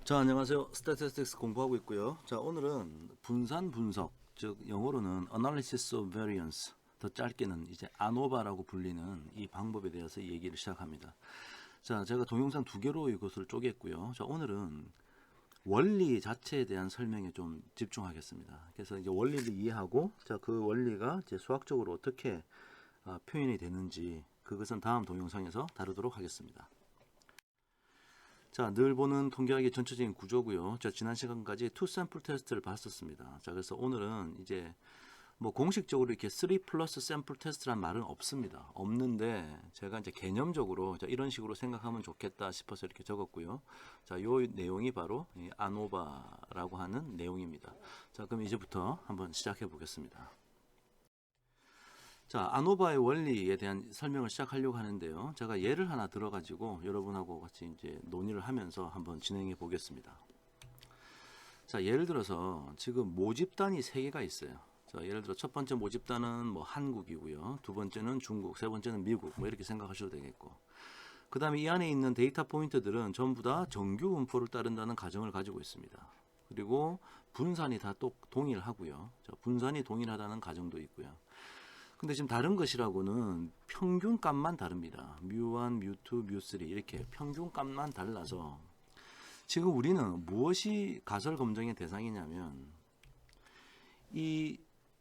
자, 안녕하세요. 스태티스틱스 공부하고 있고요. 자, 오늘은 분산 분석, 즉 영어로는 Analysis of Variance, 더 짧게는 이제 아노바라고 불리는 이 방법에 대해서 얘기를 시작합니다. 자, 제가 동영상 두 개로 이것을 쪼갰고요. 자, 오늘은 원리 자체에 대한 설명에 좀 집중하겠습니다. 그래서 이제 원리를 이해하고, 자, 그 원리가 이제 수학적으로 어떻게 표현이 되는지 그것은 다음 동영상에서 다루도록 하겠습니다. 자, 늘 보는 통계학의 전체적인 구조고요. 자, 지난 시간까지 투 샘플 테스트를 봤었습니다. 자, 그래서 오늘은 이제 뭐 공식적으로 이렇게 3 플러스 샘플 테스트란 말은 없습니다. 없는데 제가 이제 개념적으로 자, 이런 식으로 생각하면 좋겠다 싶어서 이렇게 적었고요. 자, 요 내용이 바로 이 아노바라고 하는 내용입니다. 자, 그럼 이제부터 한번 시작해 보겠습니다. 자, 아노바의 원리에 대한 설명을 시작하려고 하는데요. 제가 예를 하나 들어가지고 여러분하고 같이 이제 논의를 하면서 한번 진행해 보겠습니다. 자, 예를 들어서 지금 모집단이 세 개가 있어요. 자, 예를 들어 첫 번째 모집단은 뭐 한국이고요. 두 번째는 중국, 세 번째는 미국, 뭐 이렇게 생각하셔도 되겠고. 그 다음에 이 안에 있는 데이터 포인트들은 전부 다 정규 분포를 따른다는 가정을 가지고 있습니다. 그리고 분산이 다 또 동일하고요. 자, 분산이 동일하다는 가정도 있고요. 근데 지금 다른 것이라고는 평균값만 다릅니다. 뮤1, 뮤2, 뮤3 이렇게 평균값만 달라서 지금 우리는 무엇이 가설 검증의 대상이냐면 이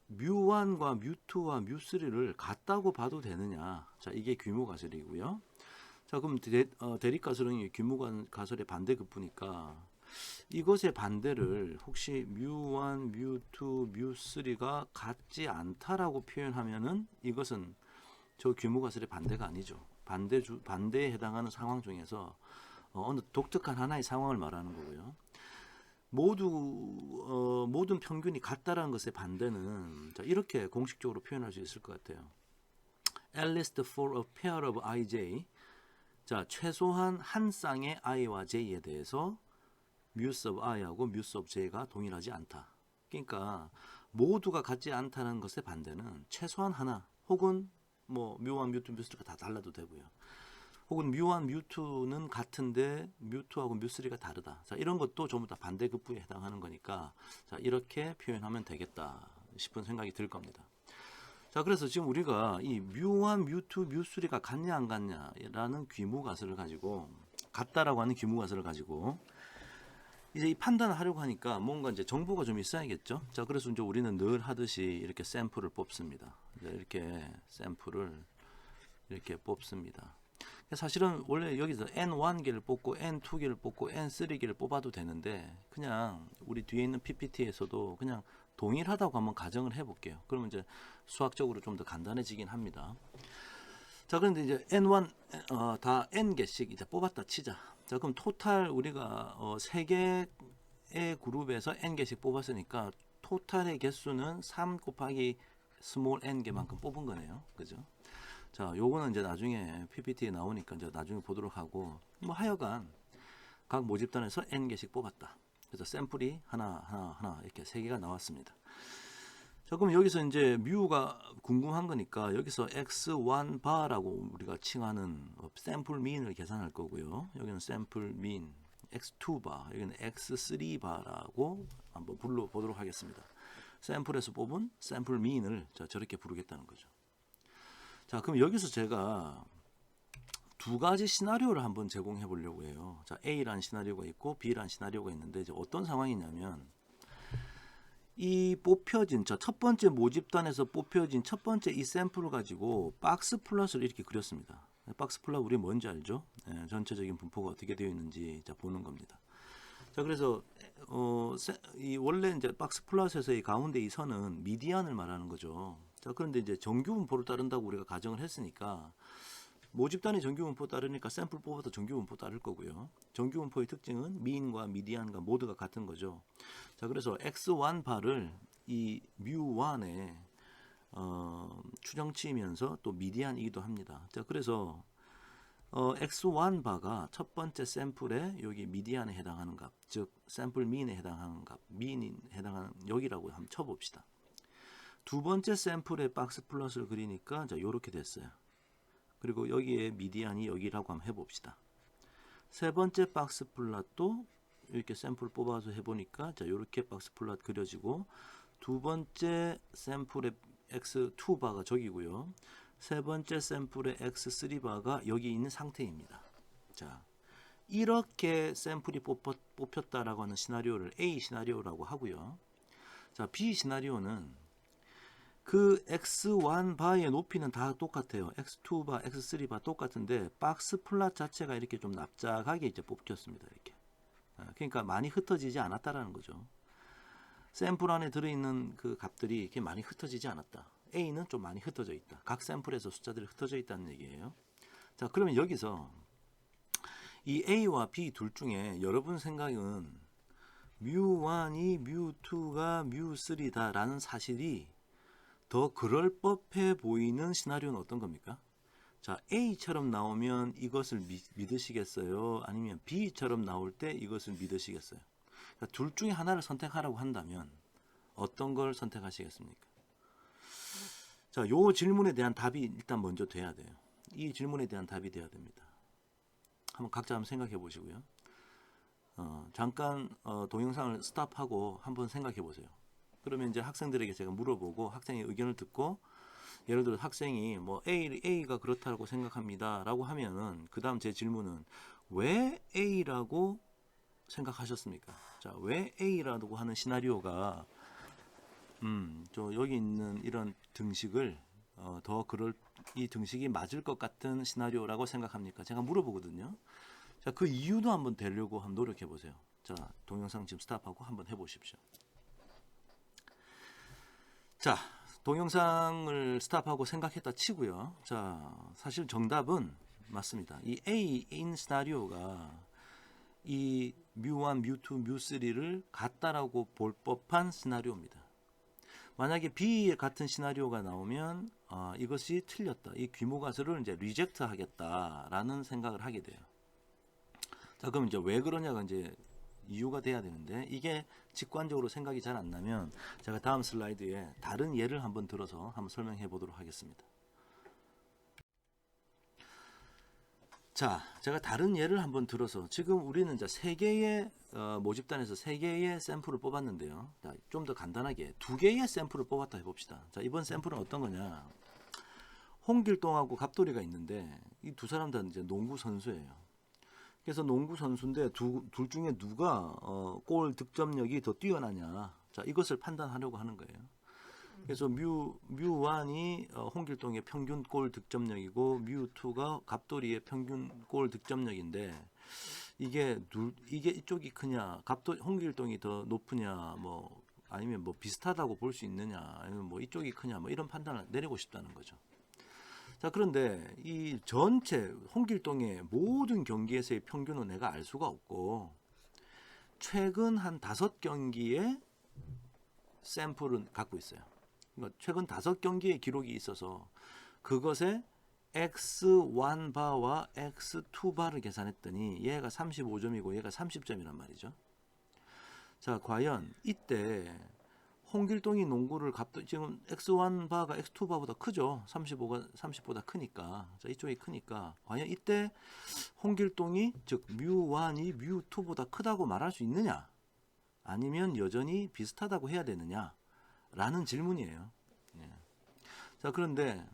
뮤1과 뮤2와 뮤3를 같다고 봐도 되느냐. 자, 이게 규모 가설이고요. 자, 그럼 대립 가설은 규모 가설의 반대급부니까 이것의 반대를 혹시 뮤1, 뮤2, 뮤3가 같지 않다라고 표현하면은 이것은 저 규모 가설의 반대가 아니죠. 반대에 해당하는 상황 중에서 어느 독특한 하나의 상황을 말하는 거고요. 모든 평균이 같다라는 것의 반대는 자, 이렇게 공식적으로 표현할 수 있을 것 같아요. At least for a pair of ij, 자, 최소한 한 쌍의 i와 j에 대해서 뮤스 오브 i하고 뮤스 오브 j가 동일하지 않다. 그러니까 모두가 같지 않다는 것의 반대는 최소한 하나 혹은 뭐 뮤1, 뮤2, 뮤3가 다 달라도 되고요. 혹은 뮤1, 뮤2는 같은데 뮤2하고 뮤3가 다르다. 자, 이런 것도 전부 다 반대급부에 해당하는 거니까 자, 이렇게 표현하면 되겠다 싶은 생각이 들 겁니다. 자, 그래서 지금 우리가 이 뮤1, 뮤2, 뮤3가 같냐 안 같냐라는 규모 가설을 가지고 같다라고 하는 규모 가설을 가지고 이제 이 판단을 하려고 하니까 뭔가 이제 정보가 좀 있어야겠죠. 자, 그래서 이제 우리는 늘 하듯이 이렇게 샘플을 뽑습니다. 이렇게 샘플을 이렇게 뽑습니다. 사실은 원래 여기서 N1개를 뽑고 N2개를 뽑고 N3개를 뽑아도 되는데 그냥 우리 뒤에 있는 PPT에서도 그냥 동일하다고 한번 가정을 해볼게요. 그러면 이제 수학적으로 좀 더 간단해지긴 합니다. 자, 그런데 이제 N1 다 N개씩 이제 뽑았다 치자. 자, 그럼 토탈 우리가 3개의 그룹에서 N개씩 뽑았으니까 토탈의 개수는 3 곱하기 스몰 N개만큼 뽑은 거네요. 그죠? 자, 요거는 이제 나중에 PPT에 나오니까 이제 나중에 보도록 하고, 뭐 하여간 각 모집단에서 N개씩 뽑았다. 그래서 샘플이 하나 이렇게 3개가 나왔습니다. 자, 그럼 여기서 이제 뮤가 궁금한 거니까 여기서 x1 바라고 우리가 칭하는 샘플 민을 계산할 거고요. 여기는 샘플 민 x2 바, 여기는 x3 바라고 한번 불러보도록 하겠습니다. 샘플에서 뽑은 샘플 민을 저렇게 부르겠다는 거죠. 자, 그럼 여기서 제가 두 가지 시나리오를 한번 제공해 보려고 해요. 자, A라는 시나리오가 있고 B라는 시나리오가 있는데 이제 어떤 상황이냐면 이 뽑혀진 첫 번째 모집단에서 뽑혀진 첫 번째 이 샘플을 가지고 박스 플롯을 이렇게 그렸습니다. 박스 플롯 우리 뭔지 알죠? 전체적인 분포가 어떻게 되어 있는지 보는 겁니다. 자, 그래서 이 원래 이제 박스 플롯에서 이 가운데 이 선은 미디안을 말하는 거죠. 자, 그런데 이제 정규 분포를 따른다고 우리가 가정을 했으니까 모집단이 정규 분포 따르니까 샘플 뽑아도 정규 분포 따를 거고요. 정규 분포의 특징은 미인과 미디안과 모두가 같은 거죠. 자, 그래서 x1 바를 이 뮤1에 추정치면서 또 미디안이기도 합니다. 자, 그래서 x1 바가 첫 번째 샘플에 여기 미디안에 해당하는 값, 즉 샘플 민에 해당하는 값, 민에 해당하는 여기라고 한번 쳐봅시다. 두 번째 샘플의 박스 플롯을 그리니까 자, 요렇게 됐어요. 그리고 여기에 미디안이 여기라고 한번 해봅시다. 세 번째 박스 플롯도 이렇게 샘플 뽑아서 해보니까 자 이렇게 박스 플롯 그려지고 두 번째 샘플의 X2바가 저기고요. 세 번째 샘플의 X3바가 여기 있는 상태입니다. 자 이렇게 샘플이 뽑혔다라고 하는 시나리오를 A 시나리오라고 하고요. 자 B 시나리오는 그 X1 바의 높이는 다 똑같아요. X2 바, X3 바 똑같은데 박스 플롯 자체가 이렇게 좀 납작하게 이제 뽑혔습니다. 이렇게. 그러니까 많이 흩어지지 않았다라는 거죠. 샘플 안에 들어있는 그 값들이 이렇게 많이 흩어지지 않았다. A는 좀 많이 ht어져 있다. 각 샘플에서 숫자들이 흩어져 있다는 얘기예요. 자, 그러면 여기서 이 A와 B 둘 중에 여러분 생각은 뮤1이 뮤2가 뮤3다 라는 사실이 더 그럴 법해 보이는 시나리오는 어떤 겁니까? 자, A처럼 나오면 이것을 믿으시겠어요? 아니면 B처럼 나올 때 이것을 믿으시겠어요? 그러니까 둘 중에 하나를 선택하라고 한다면 어떤 걸 선택하시겠습니까? 자, 요 질문에 대한 답이 일단 먼저 돼야 돼요. 이 질문에 대한 답이 돼야 됩니다. 각자 한번 생각해 보시고요. 잠깐 동영상을 스탑하고 한번 생각해 보세요. 그러면 이제 학생들에게 제가 물어보고 학생의 의견을 듣고 예를 들어 학생이 뭐 A가 그렇다고 생각합니다 라고 하면은 그 다음 제 질문은 왜 A라고 생각하셨습니까? 자, 왜 A라고 하는 시나리오가 저 여기 있는 이런 등식을 이 등식이 맞을 것 같은 시나리오라고 생각합니까? 제가 물어보거든요. 자, 그 이유도 한번 되려고 한번 노력해 보세요. 자, 동영상 지금 스탑하고 한번 해 보십시오. 자, 동영상을 스탑하고 생각했다 치고요. 자, 사실 정답은 맞습니다. 이 A인 시나리오가 이 뮤1, 뮤2, 뮤3를 같다라고 볼 법한 시나리오입니다. 만약에 B 같은 시나리오가 나오면 이것이 틀렸다. 이 귀모가설을 이제 리젝트 하겠다라는 생각을 하게 돼요. 자, 그럼 이제 왜 그러냐가 이제 이유가 돼야 되는데 이게 직관적으로 생각이 잘 안 나면 제가 다음 슬라이드에 다른 예를 한번 들어서 한번 설명해 보도록 하겠습니다. 자, 제가 다른 예를 한번 들어서 지금 우리는 이제 3개의 모집단에서 3개의 샘플을 뽑았는데요. 좀 더 간단하게 2개의 샘플을 뽑았다 해봅시다. 자, 이번 샘플은 어떤 거냐? 홍길동하고 갑돌이가 있는데 이 두 사람 다 이제 농구 선수예요. 그래서 농구 선수인데 둘 중에 누가 골 득점력이 더 뛰어나냐? 자, 이것을 판단하려고 하는 거예요. 그래서 뮤1이 홍길동의 평균 골 득점력이고 뮤2가 갑돌이의 평균 골 득점력인데 이게 이쪽이 크냐? 홍길동이 더 높으냐? 뭐 아니면 뭐 비슷하다고 볼 수 있느냐? 아니면 뭐 이쪽이 크냐? 뭐 이런 판단을 내리고 싶다는 거죠. 자, 그런데 이 전체 홍길동의 모든 경기에서의 평균은 내가 알 수가 없고 최근 한 5경기의 샘플은 갖고 있어요. 그러니까 최근 5경기의 기록이 있어서 그것에 X1바와 X2바를 계산했더니 얘가 35점이고 얘가 30점이란 말이죠. 자, 과연 이때 홍길동이 농구를 지금 X1바가 X2바보다 크죠. 30보다 크니까. 자, 이쪽이 크니까. 과연 이때 홍길동이 즉 뮤1이 뮤2보다 크다고 말할 수 있느냐? 아니면 여전히 비슷하다고 해야 되느냐? 라는 질문이에요. 네. 자, 그런데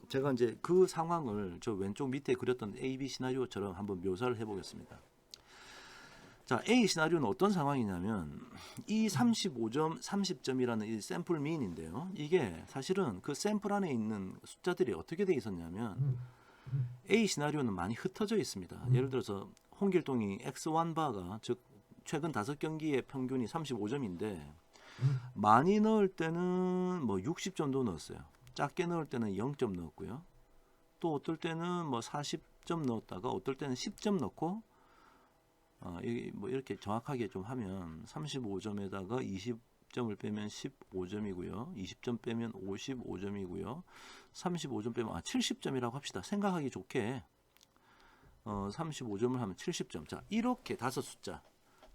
제가 이제 그 상황을 저 왼쪽 밑에 그렸던 AB 시나리오처럼 한번 묘사를 해보겠습니다. 자, A 시나리오는 어떤 상황이냐면 이 35점, 30점이라는 이 샘플 미인인데요. 이게 사실은 그 샘플 안에 있는 숫자들이 어떻게 돼 있었냐면 A 시나리오는 많이 흩어져 있습니다. 예를 들어서 홍길동이 X1바가 즉 최근 5경기의 평균이 35점인데 많이 넣을 때는 뭐 60점도 넣었어요. 작게 넣을 때는 0점 넣었고요. 또 어떨 때는 뭐 40점 넣었다가 어떨 때는 10점 넣고 뭐 이렇게 정확하게 좀 하면 35점에다가 20점을 빼면 15점이고요. 20점 빼면 55점이고요. 35점 빼면 70점이라고 합시다. 생각하기 좋게 35점을 하면 70점. 자, 이렇게 5 숫자.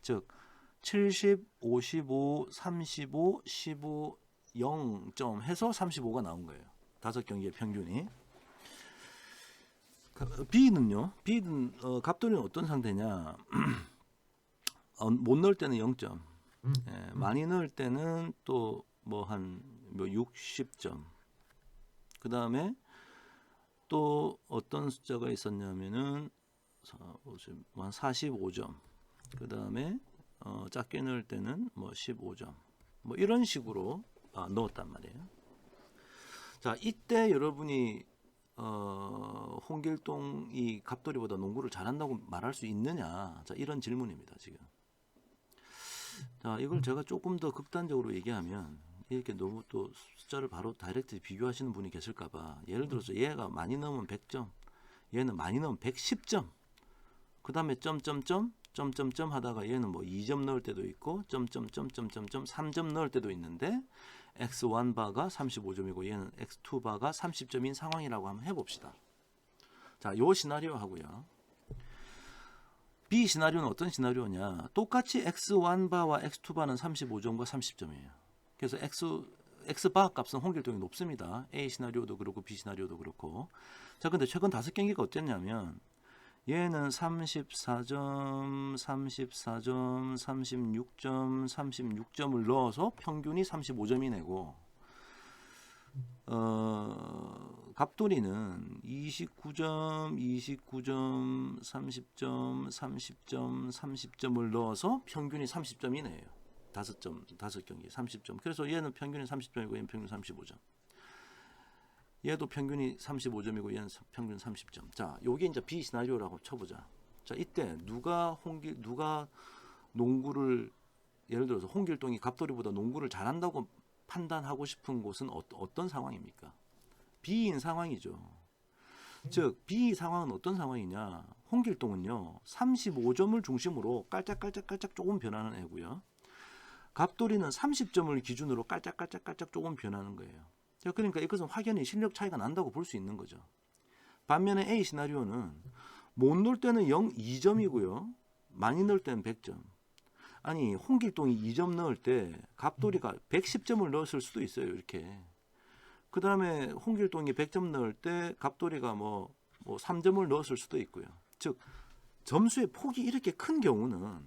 즉 70, 55, 35, 15, 0점 해서 35가 나온 거예요. 5경기의 평균이. B는요. B는 갑돌이는 어떤 상태냐? 못 넣을 때는 0점, 많이 넣을 때는 또 뭐 한 60점. 그 다음에 또 어떤 숫자가 있었냐면은 한 45점. 그 다음에 작게 넣을 때는 뭐 15점. 뭐 이런 식으로 넣었단 말이에요. 자, 이때 여러분이 홍길동이 갑돌이보다 농구를 잘한다고 말할 수 있느냐? 자, 이런 질문입니다, 지금. 자, 이걸 제가 조금 더 극단적으로 얘기하면 이렇게 너무 또 숫자를 바로 다이렉트 비교하시는 분이 계실까봐, 예를 들어서 얘가 많이 넣으면 100점, 얘는 많이 넣으면 110점, 그 다음에 점점점 하다가 얘는 뭐 2점 넣을 때도 있고 점점점점점점 3점 넣을 때도 있는데 x1바가 35점이고 얘는 x2바가 30점인 상황이라고 한번 해봅시다. 자, 요 시나리오 하고요. B 시나리오는 어떤 시나리오냐? 똑같이 x1바와 x2바는 35점과 30점이에요. 그래서 x바 값은 홍길동이 높습니다. A 시나리오도 그렇고 B 시나리오도 그렇고. 자, 근데 최근 5경기가 어땠냐면 얘는 34점, 34점, 36점, 36점을 넣어서 평균이 35점이 내고, 갑돌이는 29점, 29점, 30점, 30점, 30점을 넣어서 평균이 30점이네요. 5경기 30점. 그래서 얘는 평균이 30점이고 얘는 평균 35점. 얘도 평균이 35점이고 얘는 평균 30점. 자, 요게 이제 B 시나리오라고 쳐보자. 자, 이때 누가 농구를, 예를 들어서 홍길동이 갑돌이보다 농구를 잘한다고 판단하고 싶은 곳은 어떤 상황입니까? B인 상황이죠. 즉 B 상황은 어떤 상황이냐? 홍길동은요 35점을 중심으로 깔짝깔짝 조금 변하는 애고요. 갑돌이는 30점을 기준으로 깔짝깔짝 조금 변하는 거예요. 그러니까 이것은 확연히 실력 차이가 난다고 볼 수 있는 거죠. 반면에 A 시나리오는 못 넣을 때는 2점이고요. 많이 넣을 때는 100점. 아니, 홍길동이 2점 넣을 때 갑돌이가 110점을 넣었을 수도 있어요. 이렇게. 그 다음에 홍길동이 100점 넣을 때 갑돌이가 뭐 3점을 넣었을 수도 있고요. 즉 점수의 폭이 이렇게 큰 경우는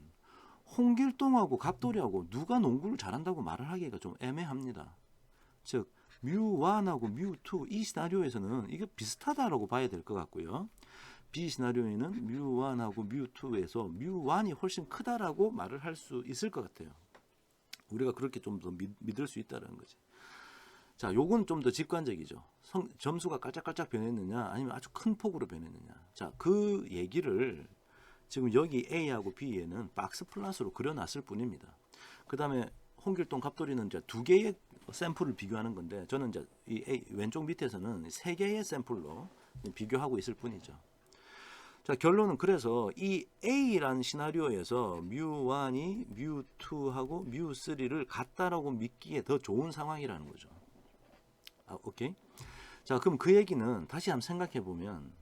홍길동하고 갑돌이하고 누가 농구를 잘한다고 말을 하기가 좀 애매합니다. 즉 뮤1하고 뮤2 이 시나리오에서는 이게 비슷하다라고 봐야 될 것 같고요. B 시나리오에는 뮤1하고 뮤2에서 뮤1이 훨씬 크다라고 말을 할 수 있을 것 같아요. 우리가 그렇게 좀 더 믿을 수 있다는 거지. 자, 요건 좀 더 직관적이죠. 점수가 깔짝깔짝 변했느냐 아니면 아주 큰 폭으로 변했느냐. 자, 그 얘기를 지금 여기 A하고 B에는 박스 플러스로 그려놨을 뿐입니다. 그 다음에 홍길동 갑돌이는 이제 2개의 샘플을 비교하는 건데, 저는 이제 이 A, 왼쪽 밑에서는 3개의 샘플로 비교하고 있을 뿐이죠. 자, 결론은 그래서 이 A라는 시나리오에서 뮤1이 뮤2하고 뮤3를 같다라고 믿기에 더 좋은 상황이라는 거죠. 오케이? 자, 그럼 그 얘기는 다시 한번 생각해 보면,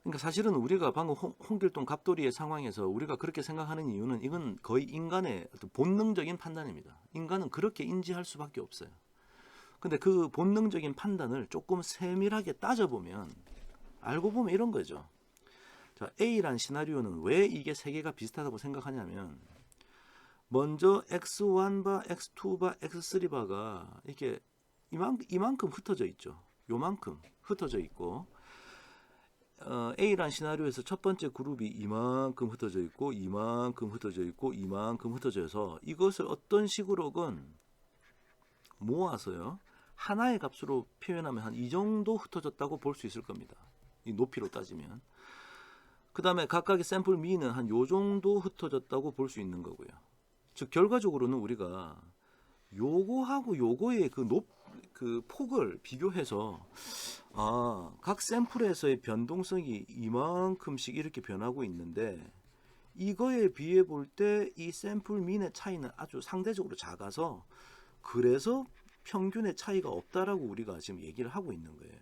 그러니까 사실은 우리가 방금 홍길동 갑돌이의 상황에서 우리가 그렇게 생각하는 이유는 이건 거의 인간의 본능적인 판단입니다. 인간은 그렇게 인지할 수밖에 없어요. 근데 그 본능적인 판단을 조금 세밀하게 따져보면 알고 보면 이런 거죠. 자, A란 시나리오는 왜 이게 세 개가 비슷하다고 생각하냐면, 먼저 X1바, X2바, X3바가 이렇게 이만큼 흩어져 있죠. 요만큼 흩어져 있고, A란 시나리오에서 첫 번째 그룹이 이만큼 흩어져 있고 이만큼 흩어져 있고 이만큼 흩어져서 이것을 어떤 식으로건 모아서요 하나의 값으로 표현하면 한 이 정도 흩어졌다고 볼 수 있을 겁니다. 이 높이로 따지면. 그 다음에 각각의 샘플 미는 한 요 정도 흩어졌다고 볼 수 있는 거고요. 즉 결과적으로는 우리가 요거하고 요거의 그 폭을 비교해서 각 샘플에서의 변동성이 이만큼씩 이렇게 변하고 있는데, 이거에 비해 볼 때 이 샘플 민의 차이는 아주 상대적으로 작아서 그래서 평균의 차이가 없다라고 우리가 지금 얘기를 하고 있는 거예요.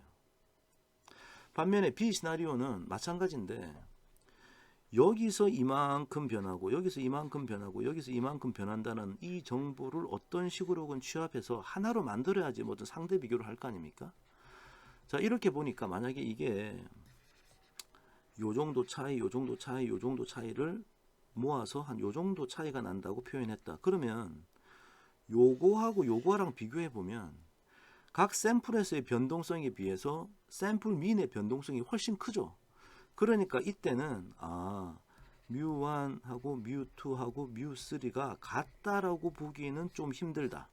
반면에 B 시나리오는 마찬가지인데, 여기서 이만큼 변하고 여기서 이만큼 변하고 여기서 이만큼 변한다는 이 정보를 어떤 식으로건 취합해서 하나로 만들어야지 뭐든 상대 비교를 할 거 아닙니까? 자, 이렇게 보니까 만약에 이게 요 정도 차이, 요 정도 차이, 요 정도 차이를 모아서 한 요 정도 차이가 난다고 표현했다. 그러면 요거하고 요거랑 비교해 보면 각 샘플에서의 변동성에 비해서 샘플 민의 변동성이 훨씬 크죠. 그러니까 이때는 뮤1하고 뮤2하고 뮤3가 같다라고 보기에는 좀 힘들다.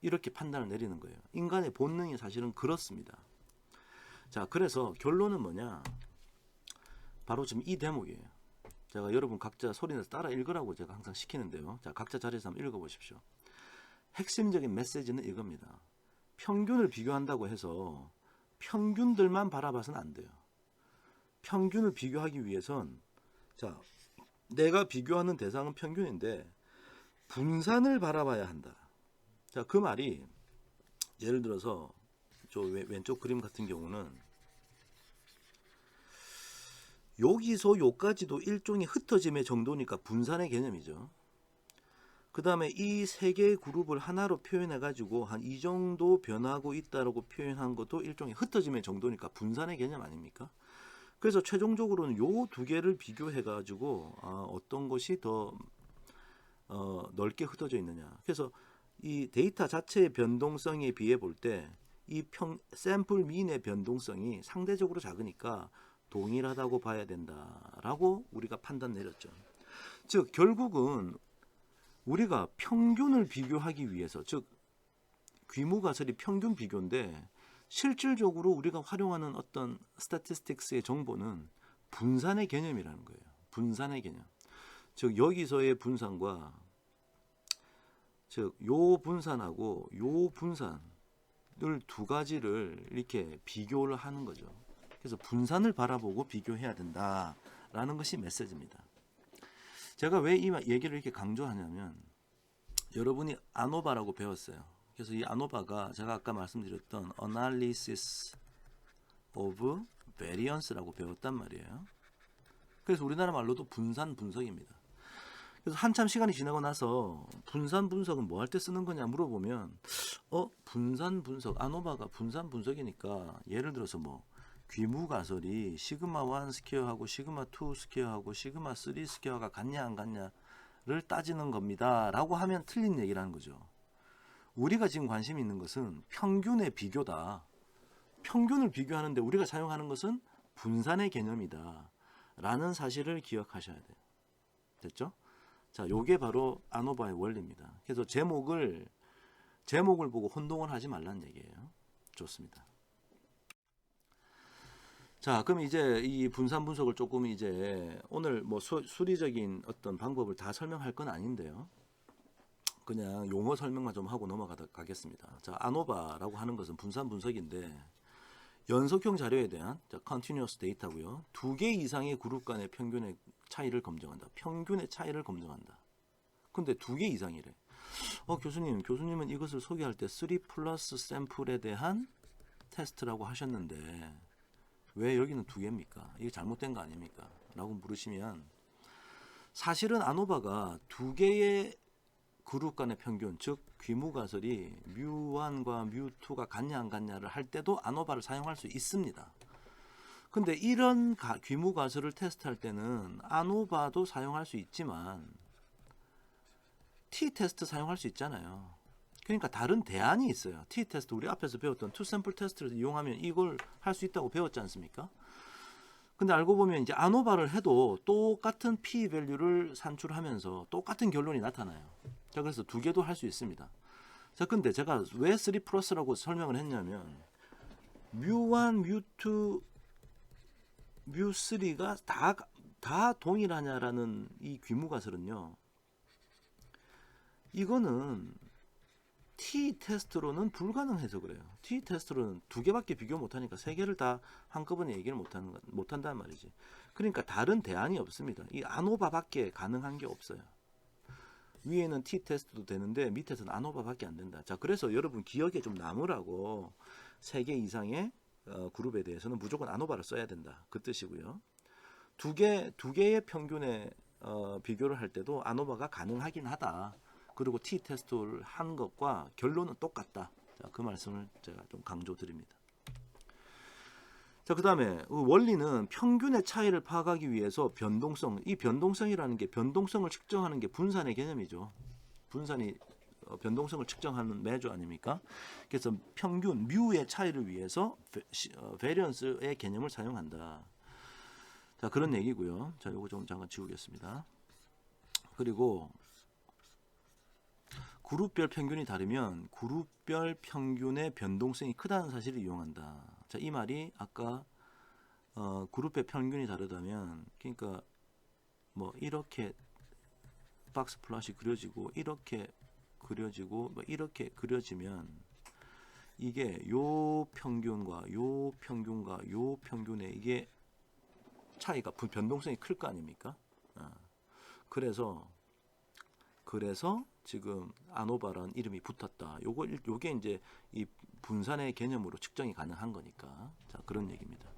이렇게 판단을 내리는 거예요. 인간의 본능이 사실은 그렇습니다. 자, 그래서 결론은 뭐냐? 바로 지금 이 대목이에요. 제가 여러분 각자 소리내서 따라 읽으라고 제가 항상 시키는데요. 자, 각자 자리에서 한번 읽어보십시오. 핵심적인 메시지는 이겁니다. 평균을 비교한다고 해서 평균들만 바라봐서는 안 돼요. 평균을 비교하기 위해선 자, 내가 비교하는 대상은 평균인데 분산을 바라봐야 한다. 자, 그 말이 예를 들어서 저 왼쪽 그림 같은 경우는 여기서 요까지도 일종의 흩어짐의 정도니까 분산의 개념이죠. 그 다음에 이 세 개의 그룹을 하나로 표현해 가지고 한 이 정도 변하고 있다라고 표현한 것도 일종의 흩어짐의 정도니까 분산의 개념 아닙니까? 그래서 최종적으로는 요 두 개를 비교해 가지고 어떤 것이 더 넓게 흩어져 있느냐. 그래서 이 데이터 자체의 변동성에 비해 볼 때 이 샘플 민의 변동성이 상대적으로 작으니까 동일하다고 봐야 된다라고 우리가 판단 내렸죠. 즉 결국은 우리가 평균을 비교하기 위해서, 즉 귀무가설이 평균 비교인데 실질적으로 우리가 활용하는 어떤 스태티스틱스의 정보는 분산의 개념이라는 거예요. 분산의 개념. 즉 여기서의 분산과 즉 요 분산하고 요 분산을 두 가지를 이렇게 비교를 하는 거죠. 그래서 분산을 바라보고 비교해야 된다라는 것이 메시지입니다. 제가 왜 이 얘기를 이렇게 강조하냐면 여러분이 아노바라고 배웠어요. 그래서 이 아노바가 제가 아까 말씀드렸던 Analysis of Variance라고 배웠단 말이에요. 그래서 우리나라 말로도 분산 분석입니다. 그래서 한참 시간이 지나고 나서 분산 분석은 뭐 할 때 쓰는 거냐 물어보면 분산 분석, 아노바가 분산 분석이니까 예를 들어서 뭐 귀무가설이 시그마 1 스퀘어하고 시그마 2 스퀘어하고 시그마 3 스퀘어가 같냐 안 같냐를 따지는 겁니다 라고 하면 틀린 얘기라는 거죠. 우리가 지금 관심 있는 것은 평균의 비교다. 평균을 비교하는데 우리가 사용하는 것은 분산의 개념이다 라는 사실을 기억하셔야 돼요. 됐죠? 자, 요게 바로 아노바의 원리입니다. 그래서 제목을 보고 혼동을 하지 말라는 얘기예요. 좋습니다. 자, 그럼 이제 이 분산 분석을 조금 이제 오늘 뭐 수리적인 어떤 방법을 다 설명할 건 아닌데요. 그냥 용어 설명만 좀 하고 넘어가겠습니다. 자, 아노바라고 하는 것은 분산 분석인데 연속형 자료에 대한 continuous 데이터고요. 2개 이상의 그룹 간의 평균의 차이를 검증한다. 평균의 차이를 검증한다. 근데 2개 이상이래. 교수님은 이것을 소개할 때 3 플러스 샘플에 대한 테스트라고 하셨는데 왜 여기는 2개입니까? 이게 잘못된 거 아닙니까? 라고 물으시면 사실은 아노바가 2개의 그룹 간의 평균, 즉 귀무가설이 뮤1과 뮤2가 같냐 안 같냐를 할 때도 아노바를 사용할 수 있습니다. 근데 이런 귀무가설을 테스트할 때는 아노바도 사용할 수 있지만 t-테스트 사용할 수 있잖아요. 그러니까 다른 대안이 있어요. t-테스트 우리 앞에서 배웠던 투샘플 테스트를 이용하면 이걸 할 수 있다고 배웠지 않습니까? 근데 알고 보면 이제 아노바를 해도 똑같은 p-밸류를 산출하면서 똑같은 결론이 나타나요. 자, 그래서 2개도 할 수 있습니다. 자, 근데 제가 왜 3 플러스라고 설명을 했냐면 뮤1, 뮤2, 뮤3가 다 동일하냐라는 이 귀무가설은요. 이거는 t-테스트로는 불가능해서 그래요. t-테스트로는 2개밖에 비교 못하니까 3개를 다 한꺼번에 얘기를 못한다는 말이지. 그러니까 다른 대안이 없습니다. 이 아노바밖에 가능한 게 없어요. 위에는 t-테스트도 되는데 밑에서는 아노바밖에 안 된다. 자, 그래서 여러분 기억에 좀 남으라고 3개 이상의 그룹에 대해서는 무조건 아노바를 써야 된다. 그 뜻이고요. 2개의 평균의 비교를 할 때도 아노바가 가능하긴 하다. 그리고 t-테스트를 한 것과 결론은 똑같다. 자, 그 말씀을 제가 좀 강조드립니다. 자, 자, 그다음에 원리는 평균의 차이를 파악하기 위해서 이 변동성이라는 게 변동성을 측정하는 게 분산의 개념이죠. 분산이 변동성을 측정하는 매조 아닙니까? 그래서 평균 뮤의 차이를 위해서 베리언스의 개념을 사용한다. 자, 그런 얘기고요. 자, 요거 좀 잠깐 지우겠습니다. 그리고 그룹별 평균이 다르면 그룹별 평균의 변동성이 크다는 사실을 이용한다. 자, 이 말이 아까 그룹의 평균이 다르다면, 그러니까 뭐 이렇게 박스 플롯이 그려지고 이렇게 그려지고 뭐 이렇게 그려지면 이게 요 평균과 요 평균과 요 평균의 이게 차이가 변동성이 클 거 아닙니까? 그래서 지금 아노바라는 이름이 붙었다. 요게 이제 이 분산의 개념으로 측정이 가능한 거니까. 자, 그런 얘기입니다.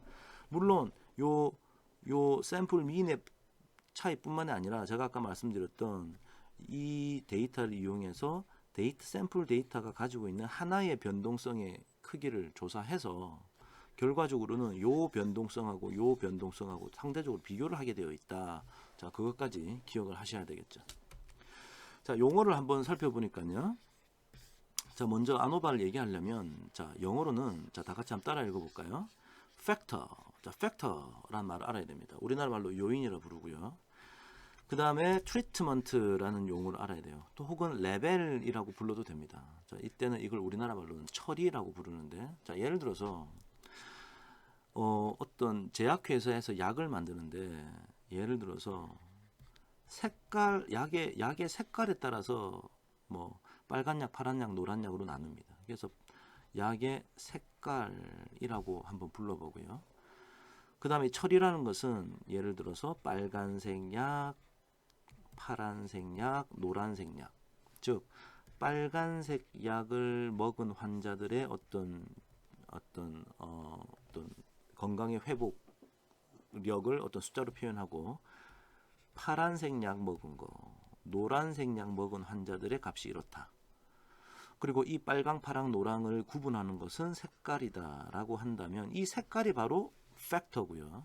물론 요 샘플 미인의 차이뿐만이 아니라 제가 아까 말씀드렸던 이 데이터를 이용해서 샘플 데이터가 가지고 있는 하나의 변동성의 크기를 조사해서 결과적으로는 요 변동성하고 상대적으로 비교를 하게 되어 있다. 자, 그것까지 기억을 하셔야 되겠죠. 자, 용어를 한번 살펴보니까요. 자, 먼저 아노바를 얘기하려면, 자, 영어로는, 자, 다 같이 한번 따라 읽어볼까요? 팩터. 자, 팩터라는 말을 알아야 됩니다. 우리나라 말로 요인이라 부르고요. 그 다음에 트리트먼트라는 용어를 알아야 돼요. 또 혹은 레벨이라고 불러도 됩니다. 자, 이때는 이걸 우리나라 말로는 처리라고 부르는데, 자, 예를 들어서 어떤 제약회사에서 약을 만드는데, 예를 들어서 약의 색깔에 따라서 뭐 빨간 약, 파란 약, 노란 약으로 나눕니다. 그래서 약의 색깔이라고 한번 불러보고요. 그 다음에 처리라는 것은 예를 들어서 빨간색 약, 파란색 약, 노란색 약, 즉 빨간색 약을 먹은 환자들의 어떤 건강의 회복력을 어떤 숫자로 표현하고, 파란색 약 먹은 거, 노란색 약 먹은 환자들의 값이 이렇다. 그리고 이 빨강, 파랑, 노랑을 구분하는 것은 색깔이다라고 한다면 이 색깔이 바로 팩터고요.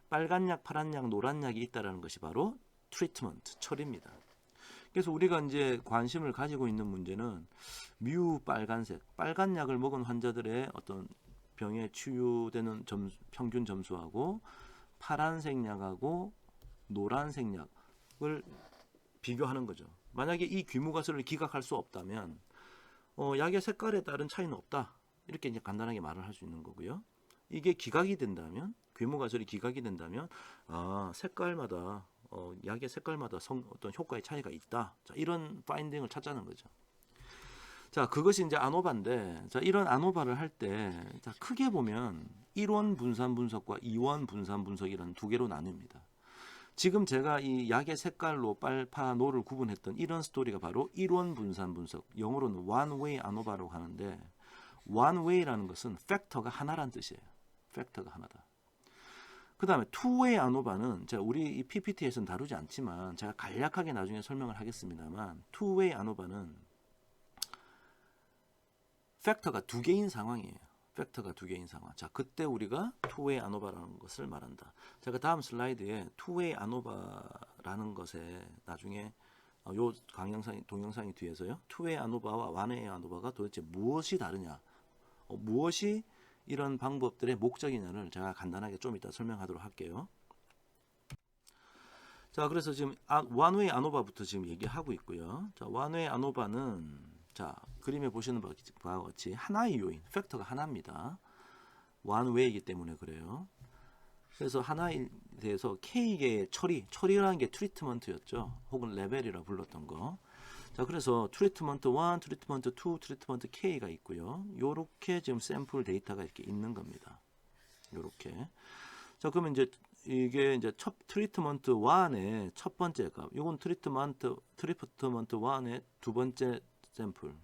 빨간 약, 파란 약, 노란 약이 있다라는 것이 바로 트리트먼트, 처리입니다. 그래서 우리가 이제 관심을 가지고 있는 문제는 뮤 빨간색, 빨간 약을 먹은 환자들의 어떤 병에 치유되는 평균 점수하고 파란색 약하고 노란색 약을 비교하는 거죠. 만약에 이 귀무가설을 기각할 수 없다면 약의 색깔에 따른 차이는 없다. 이렇게 이제 간단하게 말을 할 수 있는 거고요. 이게 기각이 된다면, 귀무가설이 기각이 된다면, 색깔마다 약의 색깔마다 어떤 효과의 차이가 있다. 자, 이런 파인딩을 찾자는 거죠. 자, 그것이 이제 아노바인데, 자, 이런 아노바를 할 때, 자, 크게 보면 1원 분산 분석과 2원 분산 분석이라는 두 개로 나뉩니다. 지금 제가 이 약의 색깔로 빨파, 노를 구분했던 이런 스토리가 바로 1원 분산 분석, 영어로는 one way 아노바라고 하는데, one way라는 것은 팩터가 하나란 뜻이에요. 팩터가 하나다. 그 다음에 two way 아노바는 제가 우리 이 PPT에서는 다루지 않지만 제가 간략하게 나중에 설명을 하겠습니다만, two way 아노바는 팩터가 두 개인 상황이에요. 팩터가 두 개인 상황. 자, 그때 우리가 투웨이 아노바라는 것을 말한다. 제가 다음 슬라이드에 투웨이 아노바라는 것에 나중에 요 동영상이 뒤에서요. 투웨이 아노바와 원웨이 아노바가 도대체 무엇이 다르냐, 무엇이 이런 방법들의 목적이냐를 제가 간단하게 좀 이따 설명하도록 할게요. 자, 그래서 지금 원웨이 아노바부터 지금 얘기하고 있고요. 자, 원웨이 아노바는, 자, 그림에 보시는 바와 같이 하나의 요인, 팩터가 하나입니다. 원웨이이기 때문에 그래요. 그래서 하나에 대해서 K개의 처리라는 게 트리트먼트였죠. 혹은 레벨이라 불렀던 거. 자, 그래서 트리트먼트 1, 트리트먼트 2, 트리트먼트 K가 있고요. 요렇게 지금 샘플 데이터가 이렇게 있는 겁니다. 요렇게. 자, 그러면 이제 이게 이제 트리트먼트 1의 첫 번째 값. 요건 트리트먼트 1의 두 번째 샘플.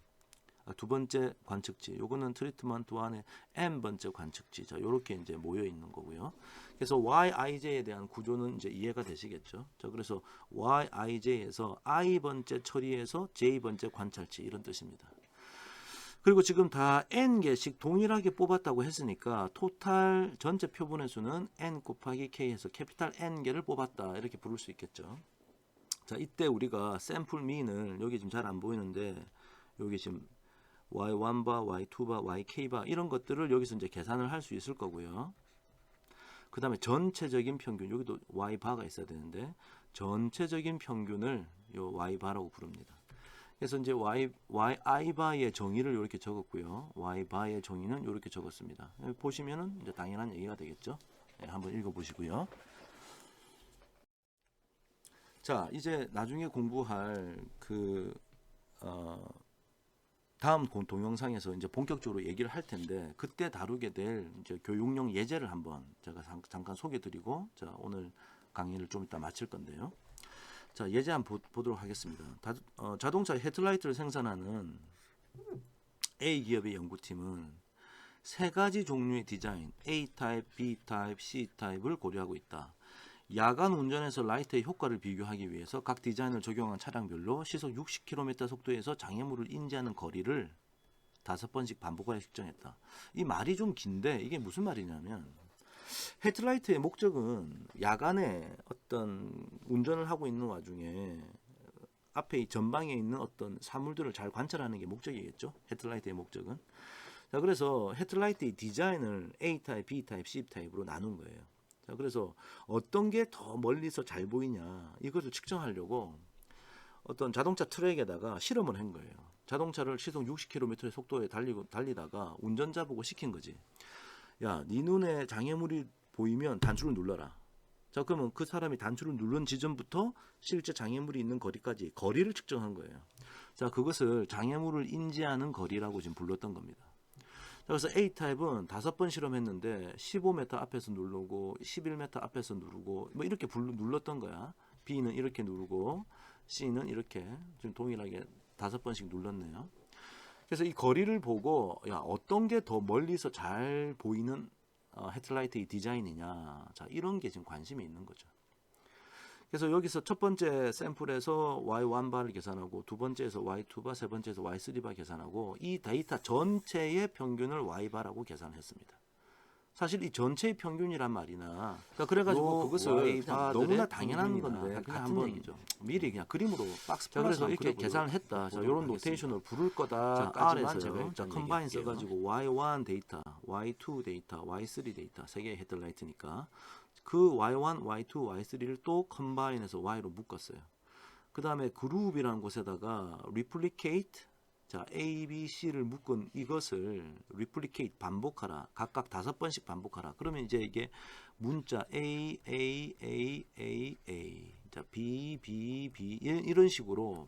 두 번째 관측지. 요거는 트리트먼트 1의 n번째 관측지. 자, 요렇게 이제 모여 있는 거고요. 그래서 yij에 대한 구조는 이제 이해가 되시겠죠. 자, 그래서 yij에서 i번째 처리에서 j번째 관찰치, 이런 뜻입니다. 그리고 지금 다 n개씩 동일하게 뽑았다고 했으니까 토탈 전체 표본의 수는 n 곱하기 k에서 캐피탈 N개를 뽑았다 이렇게 부를 수 있겠죠. 자, 이때 우리가 샘플 민을 여기 지금 잘 안 보이는데 여기 지금 y1바, y2바,yk바 이런 것들을 여기서 이제 계산을 할 수 있을 거고요. 그 다음에 전체적인 평균, 여기도 y바가 있어야 되는데 전체적인 평균을 요 y바라고 부릅니다. 그래서 이제 yi바의 정의를 이렇게 적었고요. y바의 정의는 이렇게 적었습니다. 여기 보시면은 이제 당연한 얘기가 되겠죠. 네, 한번 읽어보시고요. 자, 이제 나중에 공부할 다음 동영상에서 이제 본격적으로 얘기를 할 텐데 그때 다루게 될 이제 교육용 예제를 한번 제가 잠깐 소개드리고 자, 오늘 강의를 좀 이따 마칠 건데요. 자, 예제 한번 보도록 하겠습니다. 자동차 헤드라이트를 생산하는 A 기업의 연구팀은 세 가지 종류의 디자인 A 타입, B 타입, C 타입을 고려하고 있다. 야간 운전에서 라이트의 효과를 비교하기 위해서 각 디자인을 적용한 차량별로 시속 60km 속도에서 장애물을 인지하는 거리를 5번씩 반복하여 측정했다. 이 말이 좀 긴데 이게 무슨 말이냐면 헤드라이트의 목적은 야간에 어떤 운전을 하고 있는 와중에 앞에 전방에 있는 어떤 사물들을 잘 관찰하는 게 목적이겠죠. 헤드라이트의 목적은. 자, 그래서 헤드라이트의 디자인을 A 타입, B 타입, C 타입으로 나눈 거예요. 자, 그래서 어떤 게 더 멀리서 잘 보이냐 이것을 측정하려고 어떤 자동차 트랙에다가 실험을 한 거예요. 자동차를 시속 60km의 속도에 달리다가 운전자 보고 시킨 거지. 야, 네 눈에 장애물이 보이면 단추를 눌러라. 자, 그러면 그 사람이 단추를 누른 지점부터 실제 장애물이 있는 거리까지 거리를 측정한 거예요. 자, 그것을 장애물을 인지하는 거리라고 지금 불렀던 겁니다. 그래서 A타입은 5번 실험했는데 15m 앞에서 누르고 11m 앞에서 누르고 뭐 이렇게 눌렀던 거야. B는 이렇게 누르고 C는 이렇게 지금 동일하게 5번씩 눌렀네요. 그래서 이 거리를 보고 야, 어떤 게 더 멀리서 잘 보이는 헤드라이트의 디자인이냐. 자, 이런 게 지금 관심이 있는 거죠. 그래서 여기서 첫 번째 샘플에서 Y1바를 계산하고 두 번째에서 Y2바, 세 번째에서 Y3바 계산하고 이 데이터 전체의 평균을 Y바라고 계산했습니다. 사실 이 전체의 평균이란 말이나 그래가지고 그것을 너무나 당연한 건데 그냥 한번 얘기죠. 미리 그냥 그림으로 박스 플러스 그래서 이렇게 계산을 했다. 자, 이런 노테이션을 부를 거다까지만 제가 자, 컴바인 써가지고 Y1 데이터, Y2 데이터, Y3 데이터 세 개의 헤드라이트니까 그 Y1, Y2, Y3를 또 컴바인해서 Y로 묶었어요. 그 다음에 그룹이라는 곳에다가 replicate 자, A, B, C를 묶은 이것을 replicate 반복하라. 각각 5번씩 반복하라. 그러면 이제 이게 문자 A, A, A, A, A 자, B, B, B 이런 식으로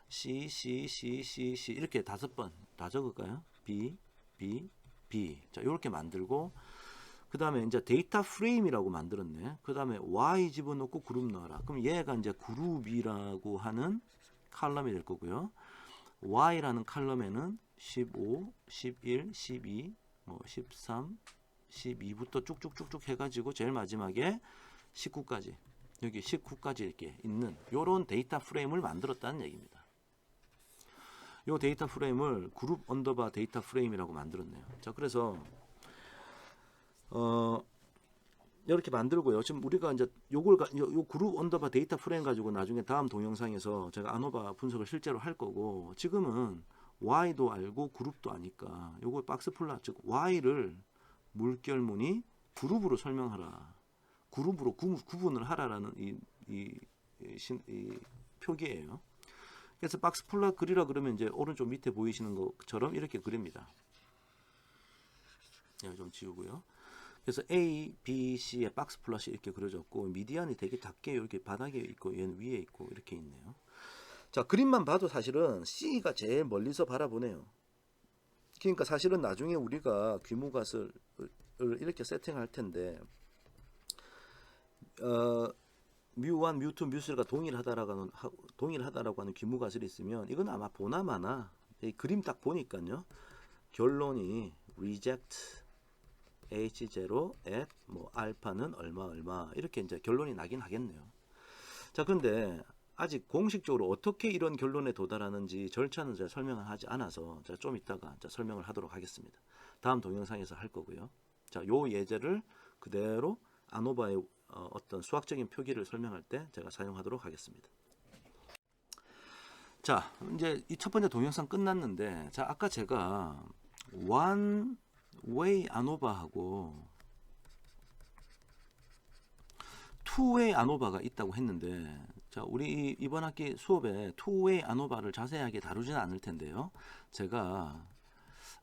C, C, C, C, C 이렇게 5번 다 적을까요? B, B, B 자, 이렇게 만들고 그 다음에 이제 데이터 프레임이라고 만들었네. 그 다음에 Y 집어넣고 그룹 넣어라. 그럼 얘가 이제 그룹이라고 하는 칼럼이 될 거고요. Y라는 칼럼에는 15, 11, 12, 13, 12부터 쭉쭉쭉쭉 해가지고 제일 마지막에 19까지 여기 19까지 이렇게 있는 요런 데이터 프레임을 만들었다는 얘기입니다. 요 데이터 프레임을 그룹 언더바 데이터 프레임이라고 만들었네요. 자, 그래서 이렇게 만들고요. 지금 우리가 이제 요 그룹 언더바 데이터 프레임 가지고 나중에 다음 동영상에서 제가 아노바 분석을 실제로 할 거고 지금은 Y도 알고 그룹도 아니까 요거 박스 플롯 즉 Y를 물결무늬 그룹으로 설명하라. 그룹으로 구분을 하라라는 이 표기예요. 그래서 박스 플롯 그리라 그러면 이제 오른쪽 밑에 보이시는 것처럼 이렇게 그립니다. 좀 지우고요. 그래서 A, B, C의 박스 플롯이 이렇게 그려졌고 미디안이 되게 작게 이렇게 바닥에 있고 얘는 위에 있고 이렇게 있네요. 자, 그림만 봐도 사실은 C가 제일 멀리서 바라보네요. 그러니까 사실은 나중에 우리가 귀무갓을 이렇게 세팅할 텐데 뮤1, 뮤2, 뮤3가 동일하다라고 하는 귀무갓을 있으면 이건 아마 보나마나 이 그림 딱 보니까요. 결론이 reject H0 at 알파는 얼마 이렇게 이제 결론이 나긴 하겠네요. 자, 근데 아직 공식적으로 어떻게 이런 결론에 도달하는지 절차는 제가 설명을 하지 않아서 제가 좀 이따가 설명을 하도록 하겠습니다. 다음 동영상에서 할 거고요. 자, 요 예제를 그대로 아노바의 어떤 수학적인 표기를 설명할 때 제가 사용하도록 하겠습니다. 자, 이제 이 첫 번째 동영상 끝났는데, 자, 아까 제가 one way 아노바하고 two way 아노바가 있다고 했는데, 자, 우리 이번 학기 수업에 two way 아노바를 자세하게 다루지는 않을 텐데요. 제가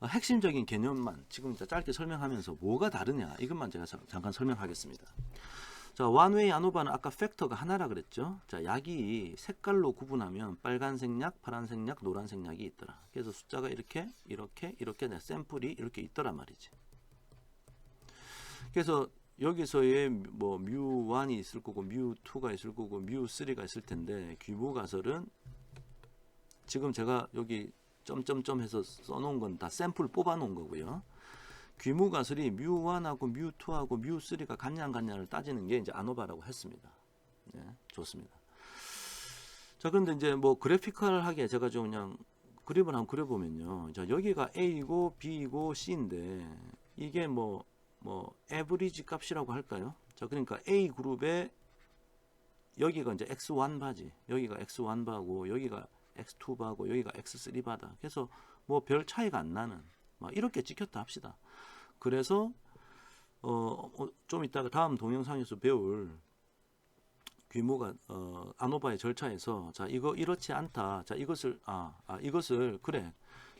핵심적인 개념만 지금 짧게 설명하면서 뭐가 다르냐 이것만 제가 잠깐 설명하겠습니다. 자, 원웨이 아노바는 아까 팩터가 하나라 그랬죠. 자, 약이 색깔로 구분하면 빨간색 약, 파란색 약, 노란색 약이 있더라. 그래서 숫자가 이렇게 샘플이 이렇게 있더란 말이지. 그래서 여기서의 뭐 뮤1이 있을 거고 뮤2가 있을 거고 뮤3가 있을 텐데, 규모 가설은 지금 제가 여기 점점점 해서 써놓은 건 다 샘플 뽑아 놓은 거고요. 규모 가설이 뮤1하고 뮤2하고 뮤3가 같냐 안 같냐를 따지는 게 이제 아노바라고 했습니다. 네, 좋습니다. 자, 그런데 이제 뭐 그래피컬하게 제가 좀 그냥 그림을 한번 그려보면요. 자, 여기가 A이고 B이고 C인데 이게 뭐 에버리지 값이라고 할까요? 자, 그러니까 A 그룹에 여기가 이제 X1 바지, 여기가 X1 바고 여기가 X2 바고 여기가 X3 바다. 그래서 뭐 별 차이가 안 나는 막 이렇게 찍혔다 합시다. 그래서 좀 이따가 다음 동영상에서 배울 규모가 아노바의 절차에서 자, 이거 이렇지 않다. 자, 이것을 이것을 그래.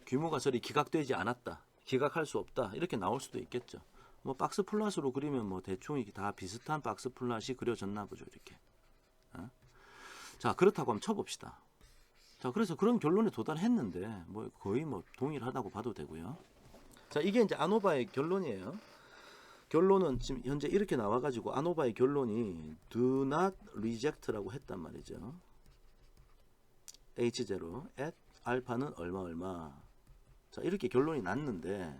규모 가설이 기각되지 않았다. 기각할 수 없다. 이렇게 나올 수도 있겠죠. 뭐 박스 플랫으로 그리면 뭐 대충 이게 다 비슷한 박스 플랫이 그려졌나 보죠, 이렇게. 자, 그렇다고 한번 쳐봅시다. 자, 그래서 그런 결론에 도달했는데 뭐 거의 뭐 동일하다고 봐도 되고요. 자, 이게 이제 아노바의 결론이에요. 결론은 지금 현재 이렇게 나와가지고 아노바의 결론이 do not reject라고 했단 말이죠. H0 at 알파는 얼마. 자, 이렇게 결론이 났는데,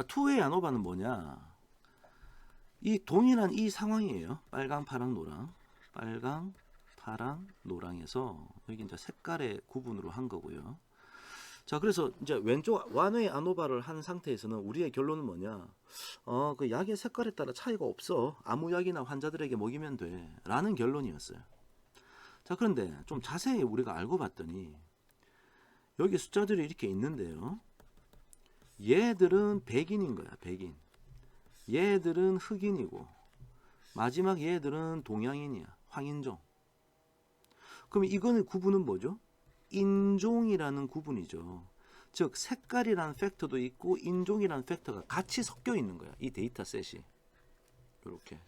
투웨이 아노바는 뭐냐? 이 동일한 이 상황이에요. 빨강, 파랑, 노랑. 빨강, 파랑, 노랑에서 여기 이제 색깔의 구분으로 한 거고요. 자, 그래서 이제 왼쪽 완웨이 아노바를 한 상태에서는 우리의 결론은 뭐냐? 그 약의 색깔에 따라 차이가 없어. 아무 약이나 환자들에게 먹이면 돼. 라는 결론이었어요. 자, 그런데 좀 자세히 우리가 알고 봤더니 여기 숫자들이 이렇게 있는데요. 얘들은 백인인 거야, 백인. 얘들은 흑인이고 마지막 얘들은 동양인이야, 황인종. 그럼 이거는 구분은 뭐죠? 인종이라는 구분이죠. 즉 색깔이라는 팩터도 있고 인종이라는 팩터가 같이 섞여 있는 거야, 이 데이터 셋이.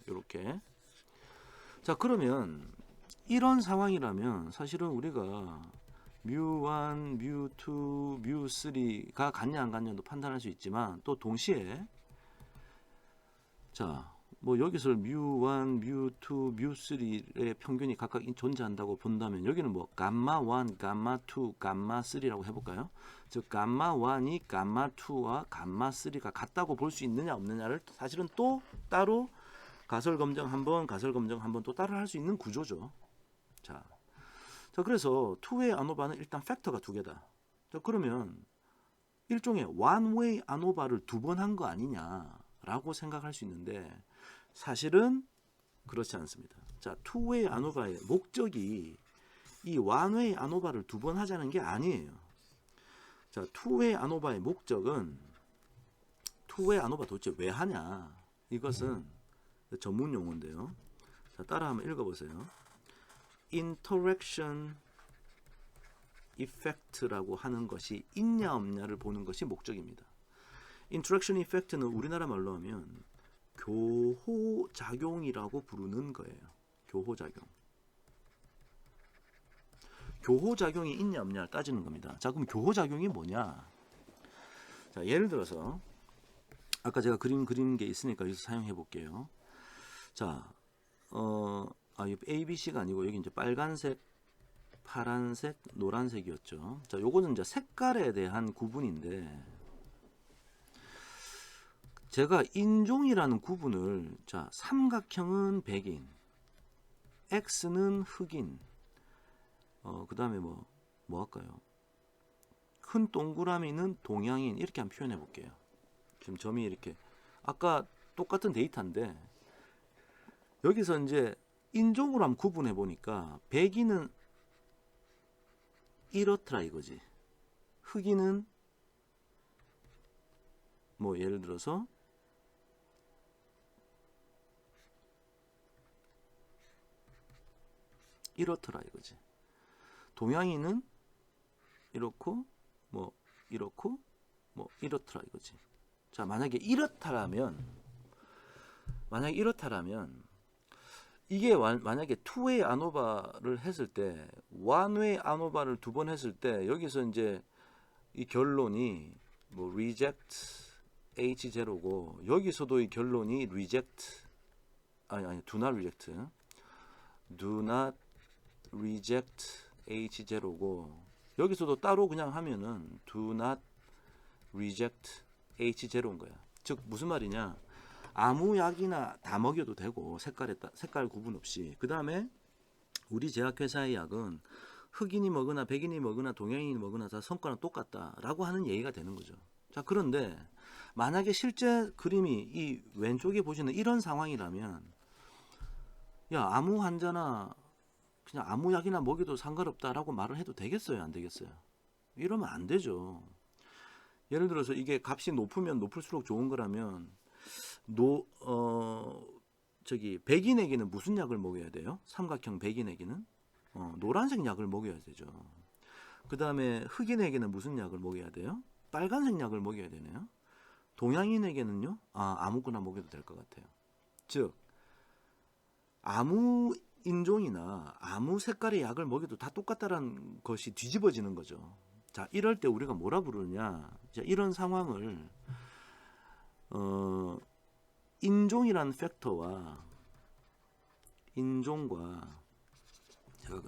요렇게. 자, 그러면 이런 상황이라면 사실은 우리가 뮤1, 뮤2, 뮤3가 같냐 안 같냐도 판단할 수 있지만 또 동시에 자, 뭐 여기서 뮤1, 뮤2, 뮤3의 평균이 각각 존재한다고 본다면 여기는 뭐 감마1, 감마2, 감마3라고 해볼까요? 즉 감마1이 감마2와 감마3가 같다고 볼 수 있느냐 없느냐를 사실은 또 따로 가설 검정 한번 또 따로 할 수 있는 구조죠. 자, 그래서 투웨이 아노바는 일단 팩터가 두 개다. 자, 그러면 일종의 원웨이 아노바를 두 번 한 거 아니냐라고 생각할 수 있는데 사실은 그렇지 않습니다. 자, 투웨이 아노바의 목적이 이 원웨이 아노바를 두 번 하자는 게 아니에요. 자, 투웨이 아노바의 목적은 투웨이 아노바 도대체 왜 하냐? 이것은 전문 용어인데요. 자, 따라 한번 읽어보세요. interaction effect라고 하는 것이 있냐 없냐를 보는 것이 목적입니다. interaction effect는 우리나라 말로 하면 교호작용이라고 부르는 거예요. 교호작용이 있냐 없냐를 따지는 겁니다. 자, 그럼 교호작용이 뭐냐? 자, 예를 들어서 아까 제가 그린 게 있으니까 여기서 사용해 볼게요. 자, A, B, C가 아니고 여기 이제 빨간색, 파란색, 노란색이었죠. 자, 요거는 이제 색깔에 대한 구분인데 제가 인종이라는 구분을 자, 삼각형은 백인, X는 흑인. 그 다음에 뭐 할까요? 큰 동그라미는 동양인. 이렇게 한번 표현해 볼게요. 지금 점이 이렇게 아까 똑같은 데이터인데 여기서 이제 인종으로 한번 구분해 보니까 백인은 이렇더라 이거지. 흑인은 뭐 예를 들어서 이렇더라 이거지. 동양인은 이렇고 뭐 이렇고 뭐 이렇더라 이거지. 자, 만약에 이렇다라면 이게 만약에 투웨이 아노바를 했을 때 원웨이 아노바를 두 번 했을 때 여기서 이제 이 결론이 뭐 reject H0고 여기서도 이 결론이 reject do not reject H0고 여기서도 따로 그냥 하면은 do not reject H0인 거야. 즉 무슨 말이냐? 아무 약이나 다 먹여도 되고 색깔 구분 없이. 그 다음에 우리 제약회사의 약은 흑인이 먹으나 백인이 먹으나 동양인이 먹으나 다 성과는 똑같다라고 하는 얘기가 되는 거죠. 자, 그런데 만약에 실제 그림이 이 왼쪽에 보시는 이런 상황이라면 야, 아무 환자나 그냥 아무 약이나 먹여도 상관없다라고 말을 해도 되겠어요, 안 되겠어요? 이러면 안 되죠. 예를 들어서 이게 값이 높으면 높을수록 좋은 거라면 백인에게는 무슨 약을 먹여야 돼요? 삼각형 백인에게는 노란색 약을 먹여야 되죠. 그 다음에 흑인에게는 무슨 약을 먹여야 돼요? 빨간색 약을 먹여야 되네요. 동양인에게는요? 아무거나 먹여도 될 것 같아요. 즉 아무 인종이나 아무 색깔의 약을 먹여도 다 똑같다라는 것이 뒤집어지는 거죠. 자, 이럴 때 우리가 뭐라 부르냐? 자, 이런 상황을 인종이라는 팩터와 인종과 제가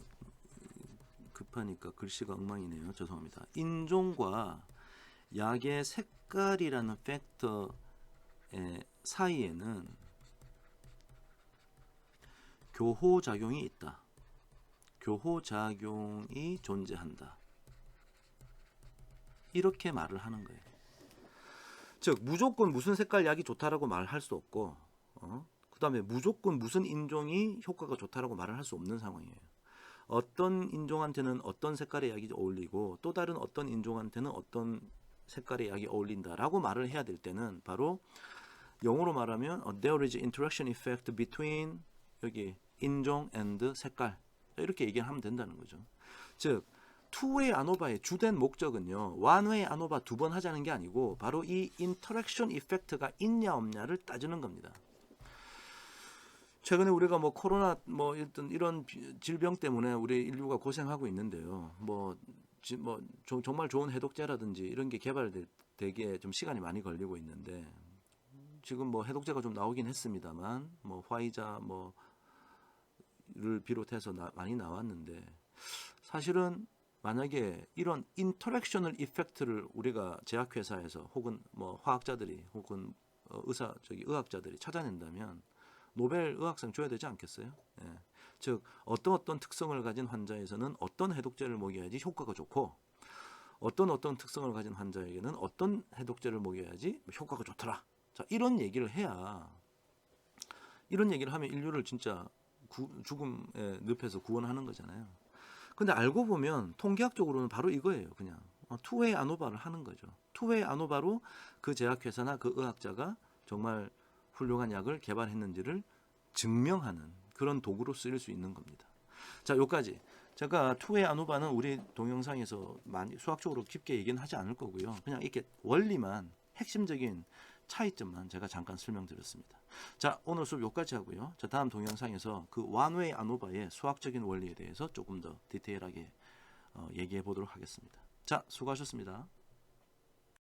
급하니까 글씨가 엉망이네요. 죄송합니다. 인종과 약의 색깔이라는 팩터 사이에는 교호작용이 있다. 교호작용이 존재한다. 이렇게 말을 하는 거예요. 즉 무조건 무슨 색깔 약이 좋다라고 말할 수 없고 그 다음에 무조건 무슨 인종이 효과가 좋다라고 말을 할 수 없는 상황이에요. 어떤 인종한테는 어떤 색깔의 약이 어울리고 또 다른 어떤 인종한테는 어떤 색깔의 약이 어울린다라고 말을 해야 될 때는 바로 영어로 말하면 there is interaction effect between 여기 인종 and 색깔 이렇게 얘기하면 된다는 거죠. 즉 투웨이 아노바의 주된 목적은요, 원웨이 아노바 두 번 하자는 게 아니고 바로 이 인터랙션 이펙트가 있냐 없냐를 따지는 겁니다. 최근에 우리가 뭐 코로나 뭐 이런 질병 때문에 우리 인류가 고생하고 있는데요. 정말 좋은 해독제라든지 이런 게 개발되기에 좀 시간이 많이 걸리고 있는데 지금 뭐 해독제가 좀 나오긴 했습니다만 뭐 화이자 를 비롯해서 많이 나왔는데 사실은 만약에 이런 인터랙션을 이펙트를 우리가 제약회사에서 혹은 뭐 화학자들이 혹은 의학자들이 찾아낸다면 노벨 의학상 줘야 되지 않겠어요? 예. 즉 어떤 특성을 가진 환자에서는 어떤 해독제를 먹여야지 효과가 좋고 어떤 특성을 가진 환자에게는 어떤 해독제를 먹여야지 효과가 좋더라. 자, 이런 얘기를 해야 이런 얘기를 하면 인류를 진짜 죽음의 늪에서 구원하는 거잖아요. 근데 알고 보면 통계학적으로는 바로 이거예요. 그냥 투웨이 아노바를 하는 거죠. 투웨이 아노바로 그 제약회사나 그 의학자가 정말 훌륭한 약을 개발했는지를 증명하는 그런 도구로 쓰일 수 있는 겁니다. 자, 여기까지. 제가 투웨이 아노바는 우리 동영상에서 많이 수학적으로 깊게 얘기는 하지 않을 거고요. 그냥 이렇게 원리만 핵심적인 차이점만 제가 잠깐 설명드렸습니다. 자, 오늘 수업 여기까지 하고요. 자, 다음 동영상에서 그 원웨이 아노바의 수학적인 원리에 대해서 조금 더 디테일하게 얘기해 보도록 하겠습니다. 자, 수고하셨습니다.